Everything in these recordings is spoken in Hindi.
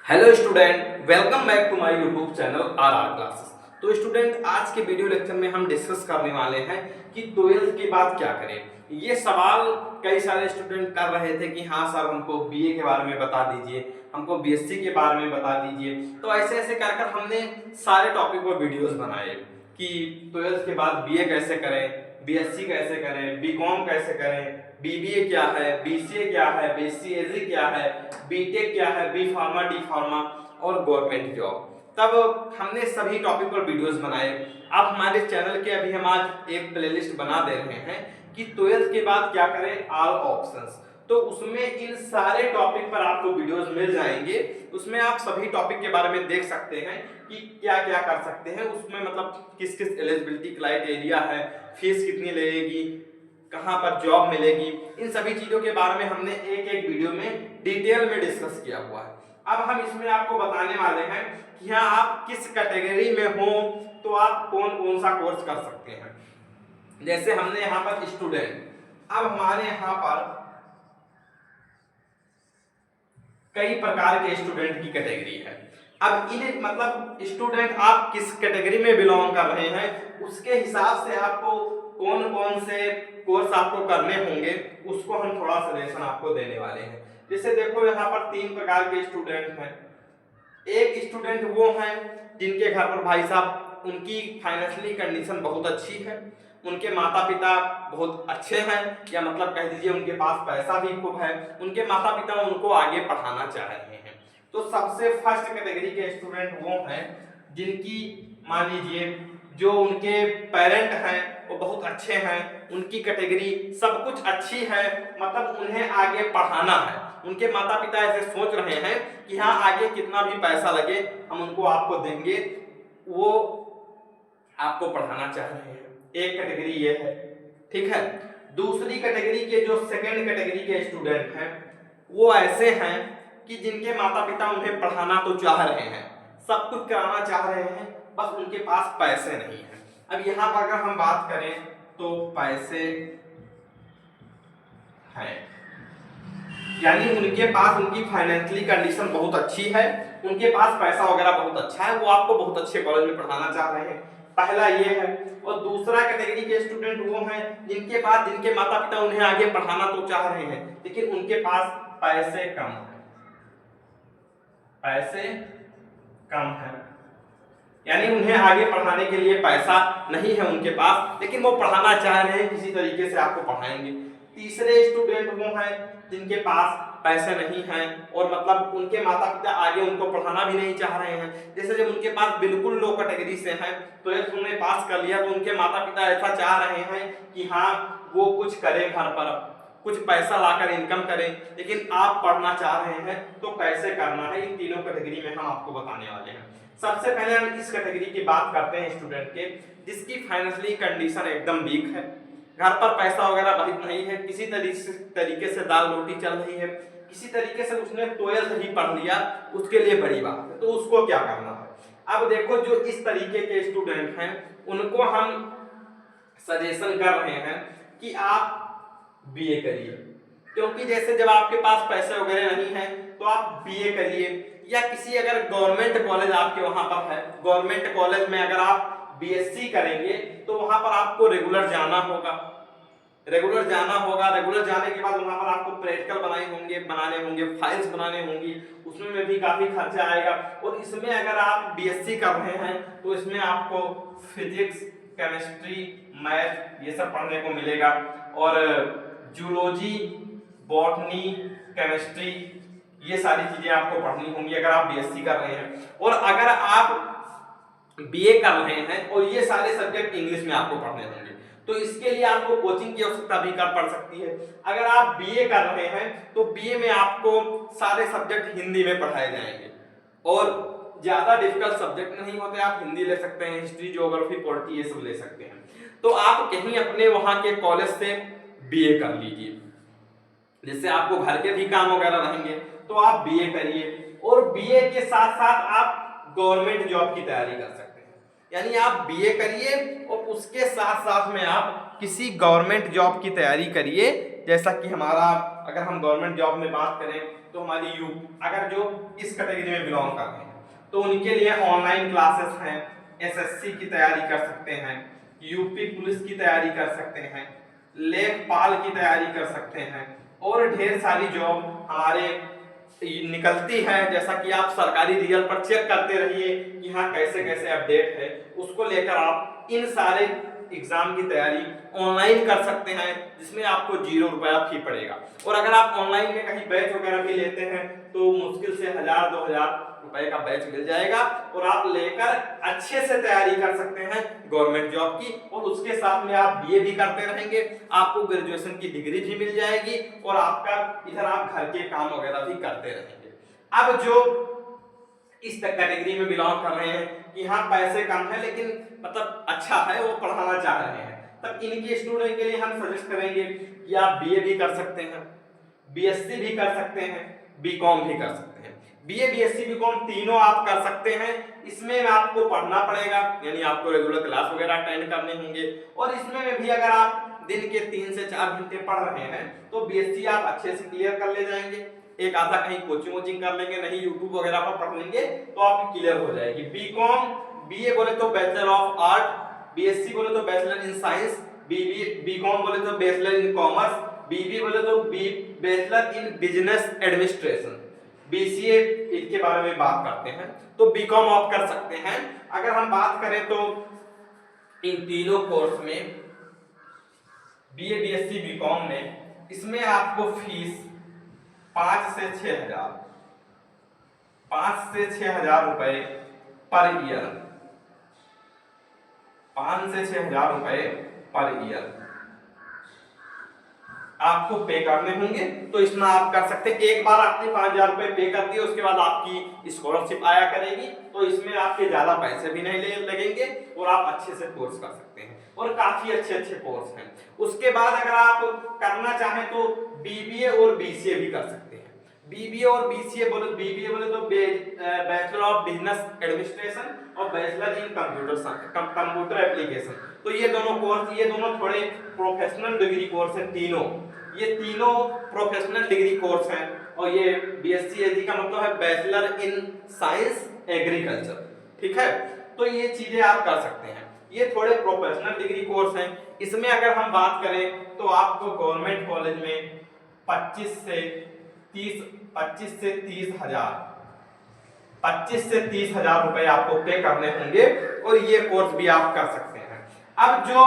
Hello student, welcome back to my YouTube channel R classes. तो स्टूडेंट, आज के वीडियो लेक्चर में हम डिस्कस करने वाले हैं कि 12th के बाद क्या करें। ये सवाल कई सारे स्टूडेंट कर रहे थे कि हाँ सर, हमको बीए के बारे में बता दीजिए, हमको बीएससी के बारे में बता दीजिए। तो ऐसे ऐसे कर कर हमने सारे टॉपिक पर वीडियोस बनाए कि 12th के बाद बीए कैसे करें, बीएससी कैसे करें, बीकॉम कैसे करें, बीबीए क्या है, बीसीए क्या है, बीसीएसई क्या है, बीटेक क्या है, बी फार्मा, डी फार्मा और गवर्नमेंट जॉब। तब हमने सभी टॉपिक पर वीडियोस बनाए। अब हमारे चैनल के अभी हम आज एक प्लेलिस्ट बना दे रहे हैं कि 12th के बाद क्या करें, ऑल ऑप्शंस। तो उसमें इन सारे टॉपिक पर आपको वीडियोस मिल जाएंगे। उसमें आप सभी टॉपिक के बारे में देख सकते हैं कि क्या क्या कर सकते हैं। उसमें मतलब किस किस एलिजिबिलिटी क्राइटेरिया है, फीस कितनी लगेगी, कहां पर जॉब मिलेगी, इन सभी चीजों के बारे में हमने एक एक वीडियो में डिटेल में डिस्कस किया हुआ है। अब हम इसमें आपको बताने वाले हैं कि हाँ, आप किस कैटेगरी में हो तो आप कौन कौन सा कोर्स कर सकते हैं। जैसे हमने यहाँ पर स्टूडेंट, अब हमारे यहाँ पर कई प्रकार के स्टूडेंट की कैटेगरी है। अब इन मतलब स्टूडेंट आप किस कैटेगरी में बिलोंग कर रहे हैं, उसके हिसाब से आपको कौन कौन से कोर्स आपको करने होंगे, उसको हम थोड़ा सजेशन आपको देने वाले हैं। जैसे देखो, यहाँ पर 3 प्रकार के स्टूडेंट हैं। एक स्टूडेंट वो हैं जिनके घर पर भाई साहब उनकी फाइनेंशियली कंडीशन बहुत अच्छी है, उनके माता पिता बहुत अच्छे हैं, या मतलब कह दीजिए उनके पास पैसा भी खूब है, उनके माता पिता उनको आगे पढ़ाना चाह रहे हैं। तो सबसे फर्स्ट कैटेगरी के स्टूडेंट वो हैं जिनकी मान लीजिए जो उनके पेरेंट हैं वो बहुत अच्छे हैं, उनकी कैटेगरी सब कुछ अच्छी है, मतलब उन्हें आगे पढ़ाना है। उनके माता पिता ऐसे सोच रहे हैं कि हाँ, आगे कितना भी पैसा लगे हम उनको आपको देंगे, वो आपको पढ़ाना चाह रहे हैं। एक कैटेगरी ये है, ठीक है। दूसरी कैटेगरी के जो सेकंड कैटेगरी के स्टूडेंट हैं वो ऐसे हैं कि जिनके माता पिता उन्हें पढ़ाना तो चाह रहे हैं, सब कुछ कराना चाह रहे हैं, बस उनके पास पैसे नहीं है। अब यहाँ पर अगर हम बात करें तो पैसे हैं, यानी उनके पास उनकी फाइनेंशियली कंडीशन बहुत अच्छी है, उनके पास पैसा वगैरह बहुत अच्छा है, वो आपको बहुत अच्छे कॉलेज में पढ़ाना चाह रहे हैं। पहला ये है। और दूसरा कैटेगरी के स्टूडेंट वो हैं जिनके माता पिता उन्हें आगे पढ़ाना तो चाह रहे हैं, लेकिन उनके पास पैसे कम है, पैसे कम है, यानी उन्हें आगे पढ़ाने के लिए पैसा नहीं है उनके पास, लेकिन वो पढ़ाना चाह रहे हैं, किसी तरीके से आपको पढ़ाएंगे। तीसरे स्टूडेंट वो हैं जिनके पास पैसे नहीं हैं और मतलब उनके माता पिता आगे उनको पढ़ाना भी नहीं चाह रहे हैं। जैसे जब उनके पास बिल्कुल लो कैटेगरी से हैं, तो ये उन्होंने पास कर लिया, तो उनके माता पिता ऐसा चाह रहे हैं कि हाँ, वो कुछ करे, घर पर कुछ पैसा लाकर इनकम करें, लेकिन आप पढ़ना चाह रहे हैं तो कैसे करना है, इन तीनों कैटेगरी में हम आपको बताने वाले हैं। सबसे पहले हम इस कैटेगरी की बात करते हैं स्टूडेंट के जिसकी फाइनेंशियली कंडीशन एकदम वीक है, घर पर पैसा वगैरह बहुत नहीं है, किसी तरीके से दाल रोटी चल रही है, किसी तरीके से उसने 12th ही पढ़ लिया, उसके लिए बड़ी बात है। तो उसको क्या करना है। अब देखो, जो इस तरीके के स्टूडेंट हैं उनको हम सजेशन कर रहे हैं कि आप बीए करिए, क्योंकि जैसे जब आपके पास पैसे वगैरह नहीं है तो आप बीए करिए, या किसी अगर गवर्नमेंट कॉलेज आपके वहां पर है, गवर्नमेंट कॉलेज में अगर आप बीएससी करेंगे तो वहां पर आपको रेगुलर जाना होगा, रेगुलर जाने के बाद वहां पर आपको प्रैक्टिकल बनाने होंगे, फाइल्स बनाने होंगी, उसमें में भी काफी खर्चा आएगा। और इसमें अगर आप बीएससी कर रहे हैं तो इसमें आपको फिजिक्स, केमिस्ट्री, मैथ ये सब पढ़ने को मिलेगा, और जूलॉजी, बॉटनी, केमिस्ट्री ये सारी चीजें आपको पढ़नी होंगी अगर आप बीएससी कर रहे हैं। और अगर आप बीए कर रहे हैं और ये सारे सब्जेक्ट इंग्लिश में आपको पढ़ने होंगे, तो इसके लिए आपको कोचिंग की आवश्यकता भी कर पड़ सकती है। अगर आप बीए कर रहे हैं तो बीए में आपको सारे सब्जेक्ट हिंदी में पढ़ाए जाएंगे, और ज्यादा डिफिकल्ट सब्जेक्ट नहीं होते, आप हिंदी ले सकते हैं, हिस्ट्री, ज्योग्राफी, पॉलिटी ये सब ले सकते हैं। तो आप कहीं अपने वहां के कॉलेज से बीए कर लीजिए, जिससे आपको घर के भी काम वगैरह रहेंगे, तो आप बीए करिए, और बीए के साथ साथ आप गवर्नमेंट जॉब की तैयारी कर सकते हैं। यानी आप बीए करिए और उसके साथ साथ में आप किसी गवर्नमेंट जॉब की तैयारी करिए, जैसा कि हमारा अगर हम गवर्नमेंट जॉब में बात करें तो हमारी अगर जो इस कैटेगरी में बिलोंग करते हैं तो उनके लिए ऑनलाइन क्लासेस हैं, एसएससी की तैयारी कर सकते हैं, यूपी पुलिस की तैयारी कर सकते हैं, लेखपाल की तैयारी कर सकते हैं और ढेर सारी जॉब हमारे निकलती है। जैसा कि आप सरकारी रिजल्ट पर चेक करते रहिए कि हाँ कैसे कैसे अपडेट है, उसको लेकर आप इन सारे एग्जाम की तैयारी ऑनलाइन कर सकते हैं जिसमें आपको 0 रुपया फी पड़ेगा। और अगर आप ऑनलाइन में कहीं बैच वगैरह भी लेते हैं तो मुश्किल से 1000-2000 रुपए का बैच मिल जाएगा और आप लेकर अच्छे से तैयारी कर सकते हैं गवर्नमेंट जॉब की। और उसके साथ में आप बीए भी करते रहेंगे, आपको ग्रेजुएशन की डिग्री भी मिल जाएगी और आपका इधर आप घर के काम वगैरह भी करते रहेंगे। अब जो इस कैटेगरी में बिलोंग कर रहे हैं कि हाँ पैसे कम है लेकिन मतलब अच्छा है, वो पढ़ाना चाह रहे हैं, तब इनके स्टूडेंट के लिए हम सजेस्ट करेंगे कि आप बीए भी कर सकते हैं, बीएससी भी कर सकते हैं, बीकॉम भी कर सकते हैं। बीए बीएससी बीकॉम तीनों आप कर सकते हैं। इसमें आपको पढ़ना पड़ेगा, यानी आपको रेगुलर क्लास वगैरह अटेंड करने होंगे और इसमें भी अगर आप दिन के 3 से 4 घंटे पढ़ रहे हैं तो बीएससी आप अच्छे से क्लियर कर ले जाएंगे। एक आधा कहीं कोचिंग वोचिंग कर लेंगे, नहीं यूट्यूब वगैरह पर पढ़ लेंगे तो आपकी क्लियर हो जाएगी। बीकॉम बीए बोले तो बैचलर ऑफ आर्ट, बीएससी बोले तो बैचलर इन साइंस, बीकॉम बोले तो बैचलर इन कॉमर्स, बीबी बोले तो bachelor in business administration, BCA इनके बारे में बात करते हैं तो बीकॉम आप कर सकते हैं। अगर हम बात करें तो इन तीनों कोर्स में बीए बीएससी बीकॉम में इसमें आपको फीस 5 से 6,000 रुपए पर ईयर, 5 से 6,000 रुपए पर ईयर आपको पे करने होंगे। तो इसमें आप कर सकते हैं, एक बार आपने 5,000 रुपए पे कर दिए उसके बाद आपकी स्कॉलरशिप आया करेगी तो इसमें आपके ज्यादा पैसे भी नहीं लगेंगे और आप अच्छे से कोर्स कर सकते हैं और काफी अच्छे कोर्स हैं। उसके बाद अगर आप करना चाहें तो बीबीए और बीसीए भी कर सकते हैं। बीबीए और बीसीए बोले, बीबीए बोले तो बैचलर ऑफ बिजनेस एडमिनिस्ट्रेशन और बैचलर इन कंप्यूटर एप्लीकेशन। तो ये दोनों कोर्स, ये दोनों थोड़े प्रोफेशनल डिग्री कोर्स हैं तीनों, ये तीनों प्रोफेशनल डिग्री कोर्स हैं। और ये बीएससी एजी का मतलब है बैचलर इन साइंस एग्रीकल्चर, ठीक है। तो ये चीजें आप कर सकते हैं, ये थोड़े प्रोफेशनल डिग्री कोर्स हैं। इसमें अगर हम बात करें तो आपको गवर्नमेंट कॉलेज में 25 से 30 हजार रुपए आपको पे करने होंगे और ये कोर्स भी आप कर सकते हैं। अब जो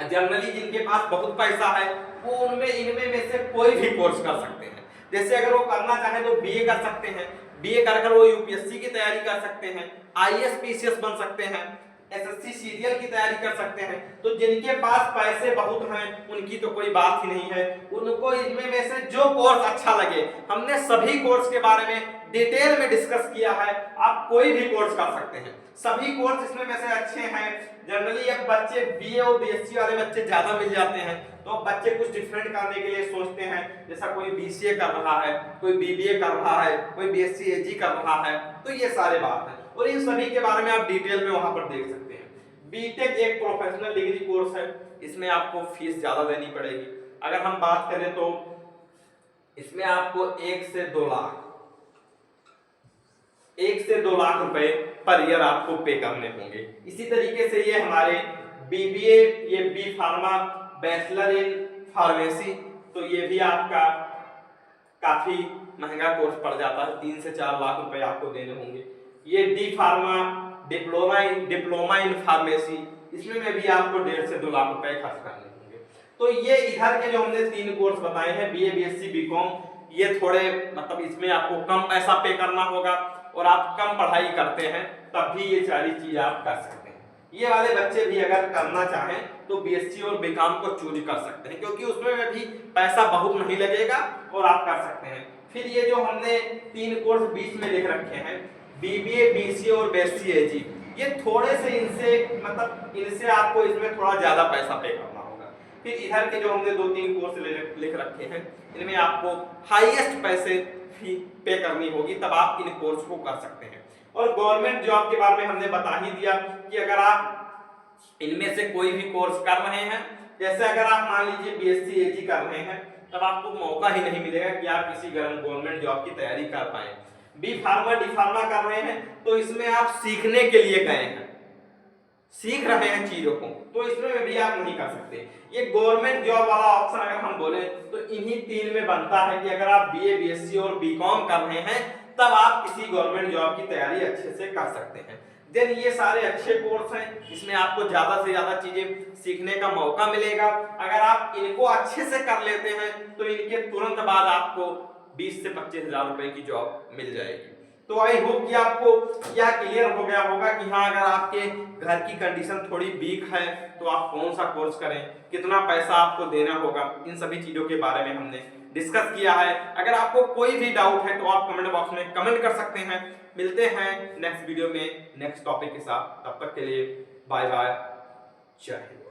जनरली जिनके पास बहुत पैसा है वो इनमें में से कोई भी कोर्स कर सकते हैं। जैसे अगर वो करना चाहे तो बीए कर सकते हैं, बीए कर वो यूपीएससी की तैयारी कर सकते हैं, आईएएस पीसीएस बन सकते हैं, एसएससी सीरियल की तैयारी कर सकते हैं। तो जिनके पास पैसे बहुत हैं उनकी तो कोई बात ही नहीं है, उनको इनमें में से जो कोर्स अच्छा लगे, हमने सभी कोर्स के बारे में डिटेल में डिस्कस किया है, आप कोई भी कोर्स कर सकते हैं, सभी कोर्स इसमें में से अच्छे हैं। जनरली अब बच्चे बीए और बीएससी वाले बच्चे ज्यादा मिल जाते हैं तो बच्चे कुछ डिफरेंट करने के लिए सोचते हैं, जैसा कोई बीसीए कर रहा है, कोई बीबीए कर रहा है, कोई बीएससी एजी कर रहा है, तो ये सारे बात है और इन सभी के बारे में आप डिटेल में वहां पर देख सकते हैं। बीटेक एक प्रोफेशनल डिग्री कोर्स है, इसमें आपको फीस ज्यादा देनी पड़ेगी। अगर हम बात करें तो इसमें आपको 1 से 2 लाख रुपए पर ईयर आपको पे करने होंगे। इसी तरीके से ये हमारे बीबीए, ये B pharma, bachelor in pharmacy, तो ये भी आपका काफी महंगा कोर्स पड़ जाता है, 3 से 4 लाख रुपए आपको देने होंगे। ये D pharma, diploma in pharmacy, इसमें में भी आपको 1.5 से 2 लाख रुपए खर्च करने होंगे। तो ये इधर के जो हमने 3 कोर्स बताए हैं, बीए बीएससी बीकॉम, ये थोड़े मतलब इसमें आपको कम पैसा पे करना होगा और आप कम पढ़ाई करते हैं तब भी ये सारी चीज आप कर सकते हैं। ये वाले बच्चे भी अगर करना चाहें तो बीएससी और बीकॉम को चूज कर सकते हैं क्योंकि उसमें भी पैसा बहुत नहीं लगेगा और आप कर सकते हैं। फिर ये जो हमने 3 कोर्स बीच में लिख रखे हैं, बीबीए, बीसीए और बीएससी एजी, ये थोड़े से इनसे आपको इसमें थोड़ा ज्यादा पैसा पे करना होगा। फिर इधर के जो हमने 2-3 कोर्स लिख रखे हैं, इनमें आपको हाईएस्ट पैसे फी पे करनी होगी, तब आप इन कोर्स को कर सकते हैं। और गवर्नमेंट जॉब के बारे में हमने बता ही दिया कि अगर आप इनमें से कोई भी कोर्स कर रहे हैं जैसे अगर आप मान लीजिए बीएससी एजी कर रहे हैं, तब आपको मौका ही नहीं मिलेगा कि आप किसी गवर्नमेंट जॉब की तैयारी कर पाए। बी फार्मा डी फार्मा कर रहे हैं तो इसमें आप सीखने के लिए गए हैं, सीख रहे हैं चीजों को, तो इसमें भी आप नहीं कर सकते। ये गवर्नमेंट जॉब वाला ऑप्शन अगर हम बोले तो इन्हीं तीन में बनता है कि अगर आप बीए बीएससी और बीकॉम कर रहे हैं तब आप किसी गवर्नमेंट जॉब की तैयारी अच्छे से कर सकते हैं। देन ये सारे अच्छे कोर्स हैं, इसमें आपको ज्यादा से ज्यादा चीजें सीखने का मौका मिलेगा। अगर आप इनको अच्छे से कर लेते हैं तो इनके तुरंत बाद आपको 20 से 25 हजार रुपए की जॉब मिल जाएगी। तो आई होप कि आपको क्या क्लियर हो गया होगा कि हाँ, अगर आपके घर की कंडीशन थोड़ी वीक है तो आप कौन सा कोर्स करें, कितना पैसा आपको देना होगा, इन सभी चीजों के बारे में हमने डिस्कस किया है। अगर आपको कोई भी डाउट है तो आप कमेंट बॉक्स में कमेंट कर सकते हैं। मिलते हैं नेक्स्ट वीडियो में नेक्स्ट टॉपिक के साथ, तब तक के लिए बाय बाय, जय हिंद।